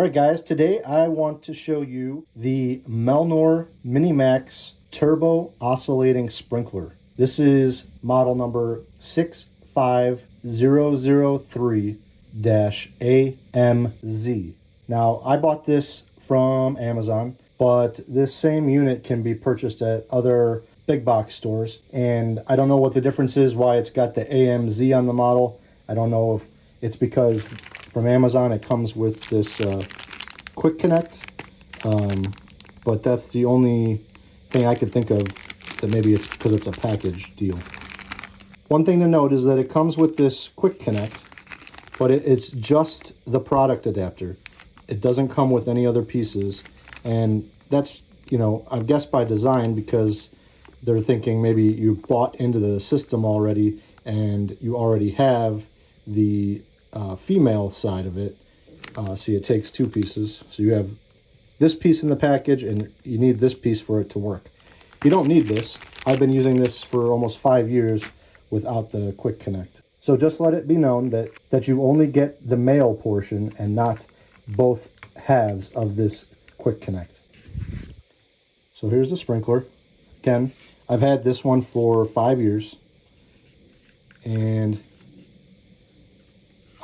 Alright guys, today I want to show you the Melnor MiniMax Turbo Oscillating Sprinkler. This is model number 65003-AMZ. Now I bought this from Amazon, but this same unit can be purchased at other big box stores, and I don't know what the difference is, why it's got the AMZ on the model. I don't know if it's because from Amazon it comes with this quick connect, but that's the only thing I could think of that maybe it's because it's a package deal. One thing to note is that it comes with this quick connect, but it's just the product adapter. It doesn't come with any other pieces, and that's, you know, I guess by design, because they're thinking maybe you bought into the system already and you already have the female side of it. See, it takes two pieces. So you have this piece in the package and you need this piece for it to work. You don't need this. I've been using this for almost 5 years without the quick connect. So just let it be known that you only get the male portion and not both halves of this quick connect. So here's the sprinkler. Again, I've had this one for 5 years and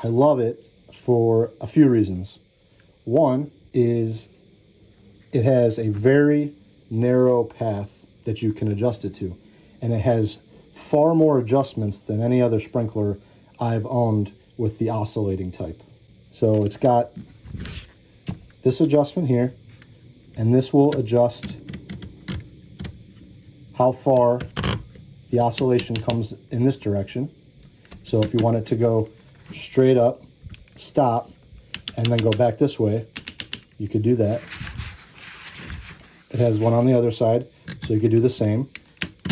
I love it for a few reasons. One is it has a very narrow path that you can adjust it to, and it has far more adjustments than any other sprinkler I've owned with the oscillating type. So it's got this adjustment here, and this will adjust how far the oscillation comes in this direction. So if you want it to go straight up, stop, and then go back this way, you could do that. It has one on the other side, so you could do the same.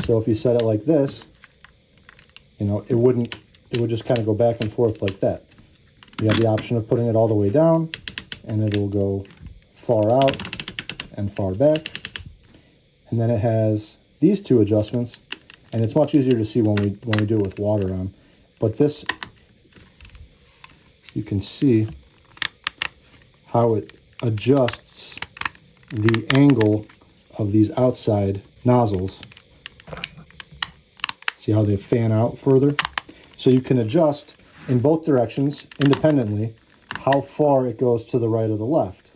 So if you set it like this, you know, it would just kind of go back and forth like that. You have the option of putting it all the way down, and it'll go far out and far back. And then it has these two adjustments, and it's much easier to see when we do it with water on. But this, you can see how it adjusts the angle of these outside nozzles. See how they fan out further? So you can adjust in both directions independently how far it goes to the right or the left.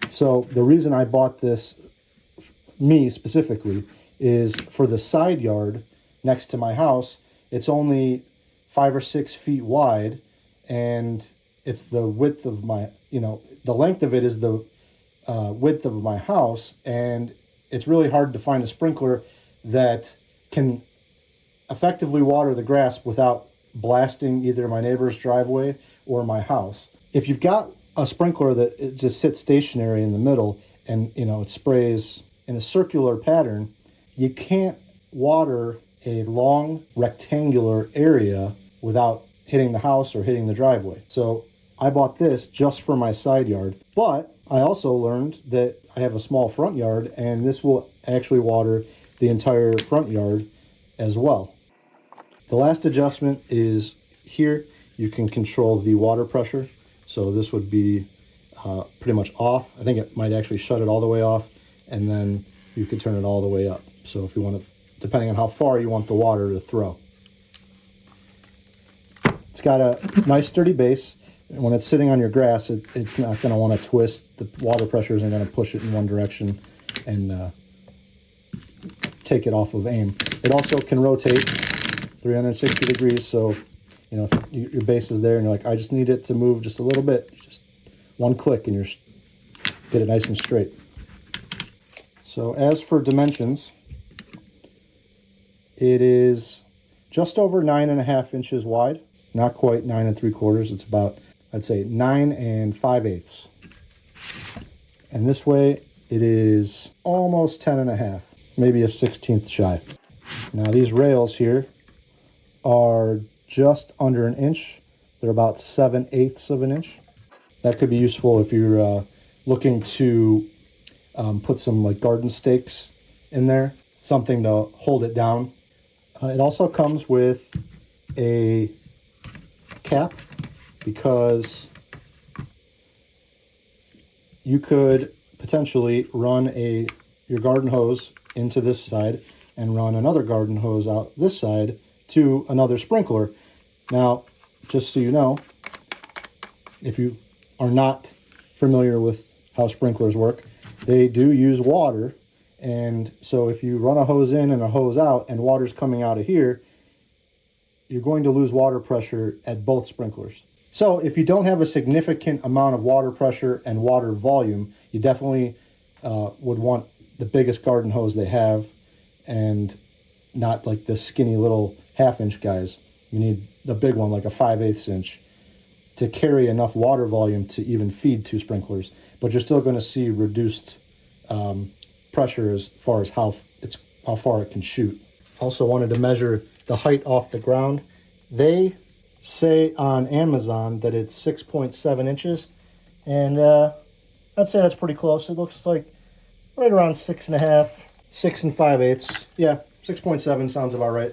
So the reason I bought this, me specifically, is for the side yard next to my house. It's only 5 or 6 feet wide, and it's the width of my, you know, the length of it is the width of my house, and it's really hard to find a sprinkler that can effectively water the grass without blasting either my neighbor's driveway or my house. If you've got a sprinkler that it just sits stationary in the middle and, you know, it sprays in a circular pattern, you can't water a long rectangular area without hitting the house or hitting the driveway. So I bought this just for my side yard, but I also learned that I have a small front yard, and this will actually water the entire front yard as well. The last adjustment is here. You can control the water pressure. So this would be pretty much off. I think it might actually shut it all the way off, and then you could turn it all the way up. So if you want to, depending on how far you want the water to throw. It's got a nice sturdy base. When it's sitting on your grass, it's not going to want to twist. The water pressure isn't going to push it in one direction and take it off of aim. It also can rotate 360 degrees. So, you know, if your base is there and you're like, I just need it to move just a little bit, just one click and get it nice and straight. So as for dimensions, it is just over 9.5 inches wide. Not quite 9 3/4. It's about, I'd say, 9 5/8. And this way it is almost 10.5, maybe a 1/16 shy. Now these rails here are just under an inch. They're about 7/8 of an inch. That could be useful if you're looking to put some like garden stakes in there, something to hold it down. It also comes with a cap because you could potentially run your garden hose into this side and run another garden hose out this side to another sprinkler. Now, just so you know, if you are not familiar with how sprinklers work, they do use water. And so if you run a hose in and a hose out and water's coming out of here, you're going to lose water pressure at both sprinklers. So if you don't have a significant amount of water pressure and water volume, you definitely would want the biggest garden hose they have, and not like the skinny little 1/2 inch guys. You need the big one, like a 5/8 inch, to carry enough water volume to even feed 2 sprinklers. But you're still going to see reduced pressure as far as how far it can shoot. Also wanted to measure the height off the ground. They say on Amazon that it's 6.7 inches, and I'd say that's pretty close. It looks like right around 6.5, 6 5/8. Yeah, 6.7 sounds about right.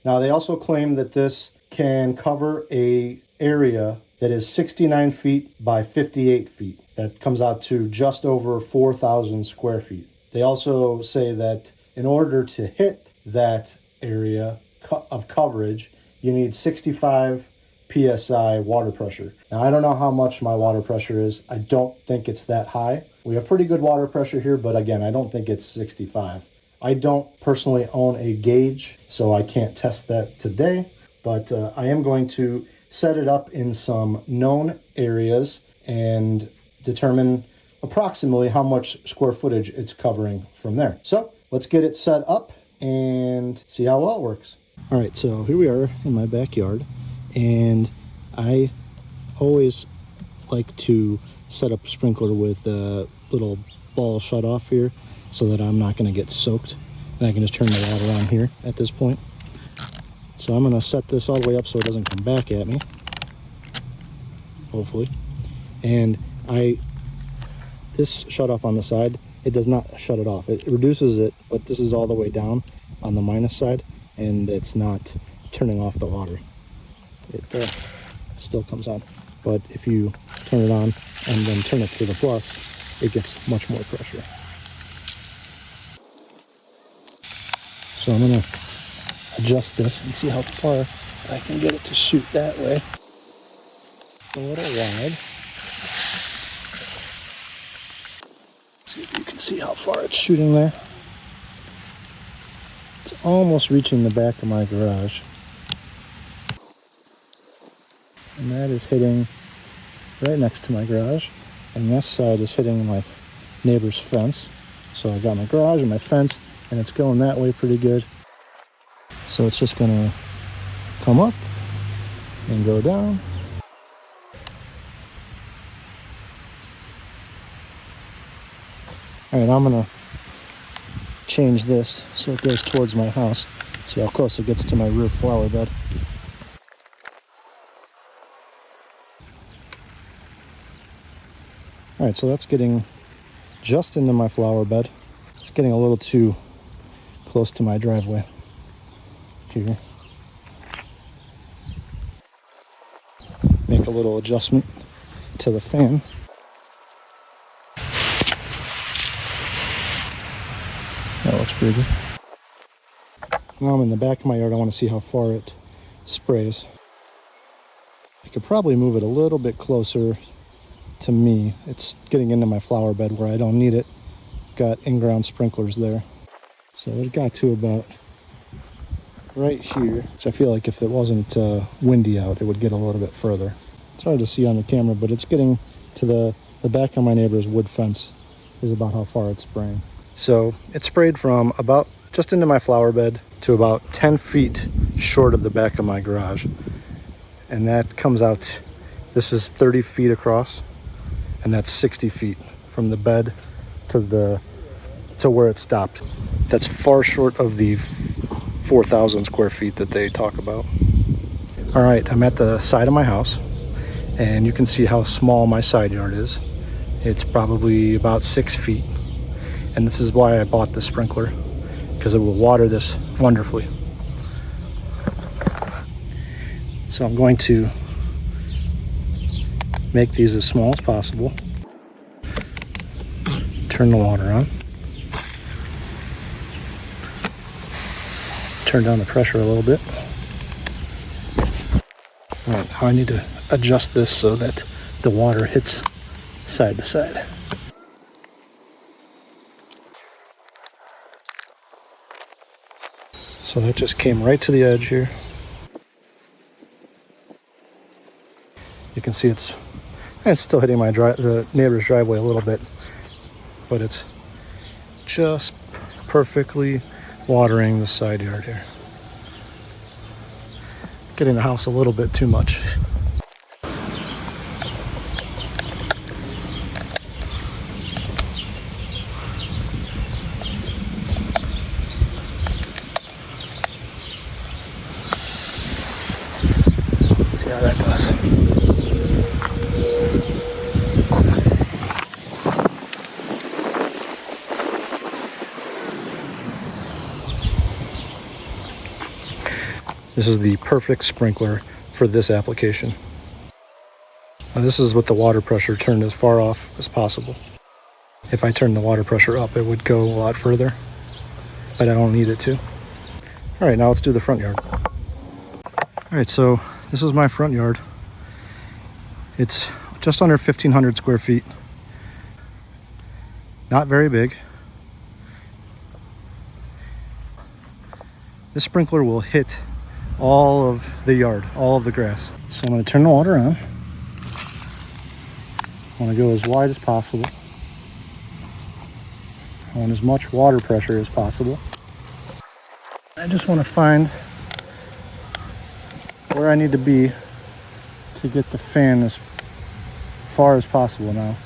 Now they also claim that this can cover a area that is 69 feet by 58 feet. That comes out to just over 4,000 square feet. They also say that in order to hit that area of coverage, you need 65 PSI water pressure. Now, I don't know how much my water pressure is. I don't think it's that high. We have pretty good water pressure here, but again, I don't think it's 65. I don't personally own a gauge, so I can't test that today, but I am going to set it up in some known areas and determine approximately how much square footage it's covering from there. So let's get it set up and see how well it works. All right, so here we are in my backyard, and I always like to set up a sprinkler with a little ball shut off here so that I'm not going to get soaked, and I can just turn the water on here at this point. So I'm going to set this all the way up so it doesn't come back at me, hopefully. And this shut off on the side, it does not shut it off. It reduces it, but this is all the way down on the minus side, and it's not turning off the water. It still comes on. But if you turn it on and then turn it to the plus, it gets much more pressure. So I'm going to adjust this and see how far I can get it to shoot that way. A little wide. See if you can see how far it's shooting there. It's almost reaching the back of my garage. And that is hitting right next to my garage. And this side is hitting my neighbor's fence. So I've got my garage and my fence, and it's going that way pretty good. So it's just gonna come up and go down. All right, I'm gonna change this so it goes towards my house. See how close it gets to my roof flower bed. All right, so that's getting just into my flower bed. It's getting a little too close to my driveway here. Make a little adjustment to the fan. That looks pretty good. Now I'm in the back of my yard. I want to see how far it sprays. I could probably move it a little bit closer to me. It's getting into my flower bed where I don't need it. Got in-ground sprinklers there. So it got to about right here, which I feel like if it wasn't windy out, it would get a little bit further. It's hard to see on the camera, but it's getting to the back of my neighbor's wood fence is about how far it's spraying. So it sprayed from about just into my flower bed to about 10 feet short of the back of my garage. And that comes out, this is 30 feet across, and that's 60 feet from the bed to where it stopped. That's far short of the 4,000 square feet that they talk about. All right, I'm at the side of my house, and you can see how small my side yard is. It's probably about 6 feet. And this is why I bought the sprinkler, because it will water this wonderfully. So I'm going to make these as small as possible. turn the water on. Turn down the pressure a little bit. All right, now I need to adjust this so that the water hits side to side. So that just came right to the edge here. You can see it's still hitting the neighbor's driveway a little bit, but it's just perfectly watering the side yard here. Getting the house a little bit too much. Let's see how that goes. This is the perfect sprinkler for this application. Now this is with the water pressure turned as far off as possible. If I turn the water pressure up, it would go a lot further, but I don't need it to. All right, now let's do the front yard. All right, so this is my front yard. It's just under 1,500 square feet. Not very big. This sprinkler will hit all of the yard, all of the grass. So I'm going to turn the water on. I want to go as wide as possible. I want as much water pressure as possible. I just want to find where I need to be to get the fan as far as possible now.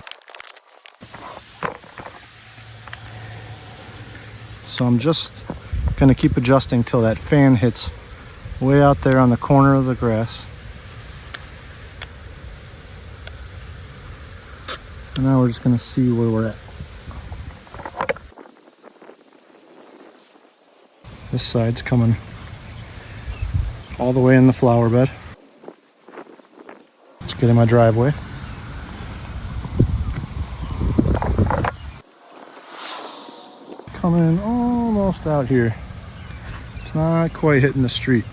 So I'm just going to keep adjusting till that fan hits way out there on the corner of the grass. And now we're just going to see where we're at. This side's coming all the way in the flower bed. Let's get in my driveway. Coming almost out here. It's not quite hitting the street.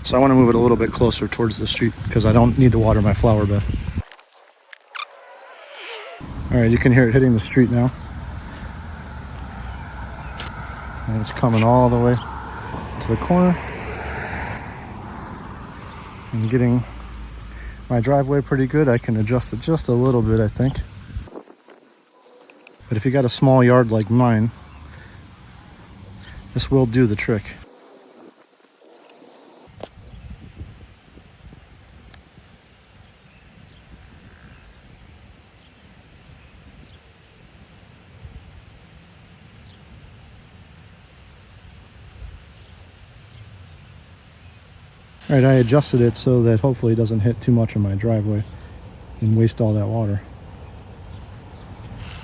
So I want to move it a little bit closer towards the street because I don't need to water my flower bed. All right, you can hear it hitting the street now. And it's coming all the way to the corner. And getting my driveway pretty good. I can adjust it just a little bit, I think. But if you got a small yard like mine, this will do the trick. All right, I adjusted it so that hopefully it doesn't hit too much of my driveway and waste all that water.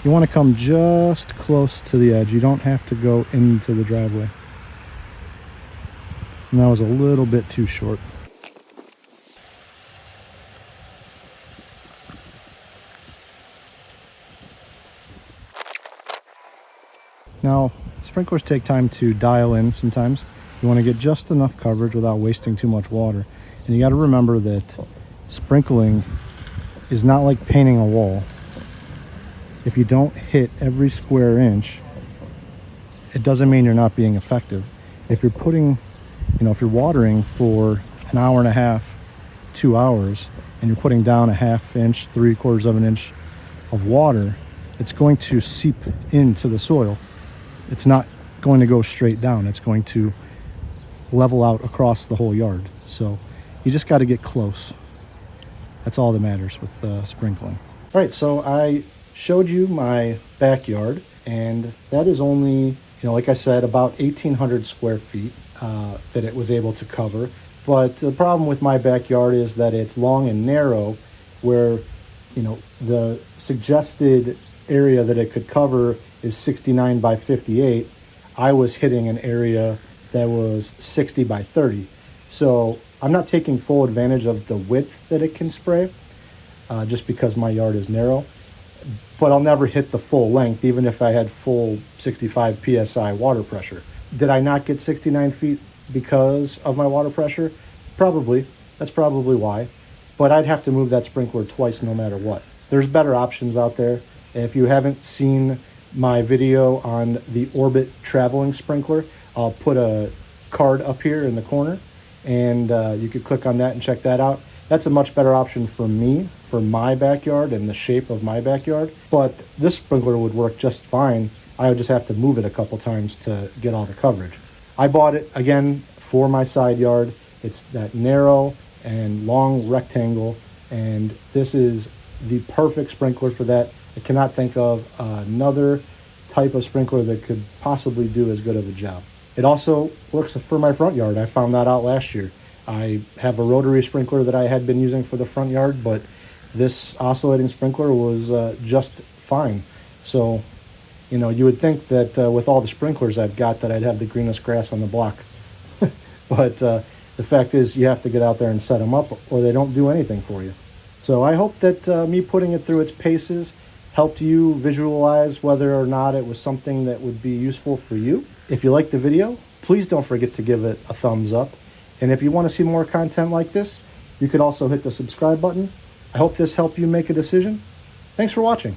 You want to come just close to the edge. You don't have to go into the driveway. And that was a little bit too short. Now, sprinklers take time to dial in sometimes. You want to get just enough coverage without wasting too much water. And you got to remember that sprinkling is not like painting a wall. If you don't hit every square inch, it doesn't mean you're not being effective. If you're putting, if you're watering for an hour and a half, 2 hours, and you're putting down a ½ inch, 3/4 of an inch of water, it's going to seep into the soil. It's not going to go straight down. It's going to level out across the whole yard. So you just got to get close. That's all that matters with sprinkling. All right, so I showed you my backyard, and that is only, like I said, about 1,800 square feet that it was able to cover. But the problem with my backyard is that it's long and narrow, where, the suggested area that it could cover is 69 by 58. I was hitting an area that was 60 by 30. So I'm not taking full advantage of the width that it can spray, just because my yard is narrow. but I'll never hit the full length, even if I had full 65 PSI water pressure. Did I not get 69 feet because of my water pressure? Probably. That's probably why. But I'd have to move that sprinkler twice no matter what. There's better options out there. If you haven't seen my video on the Orbit traveling sprinkler, I'll put a card up here in the corner, and you could click on that and check that out. That's a much better option for me, for my backyard and the shape of my backyard. But this sprinkler would work just fine. I would just have to move it a couple times to get all the coverage. I bought it, again, for my side yard. It's that narrow and long rectangle, and this is the perfect sprinkler for that. I cannot think of another type of sprinkler that could possibly do as good of a job. It also works for my front yard. I found that out last year. I have a rotary sprinkler that I had been using for the front yard, but this oscillating sprinkler was just fine. So, you know, you would think that with all the sprinklers I've got that I'd have the greenest grass on the block. But the fact is you have to get out there and set them up or they don't do anything for you. So I hope that me putting it through its paces helped you visualize whether or not it was something that would be useful for you. If you liked the video, please don't forget to give it a thumbs up. And if you want to see more content like this, you could also hit the subscribe button. I hope this helped you make a decision. Thanks for watching.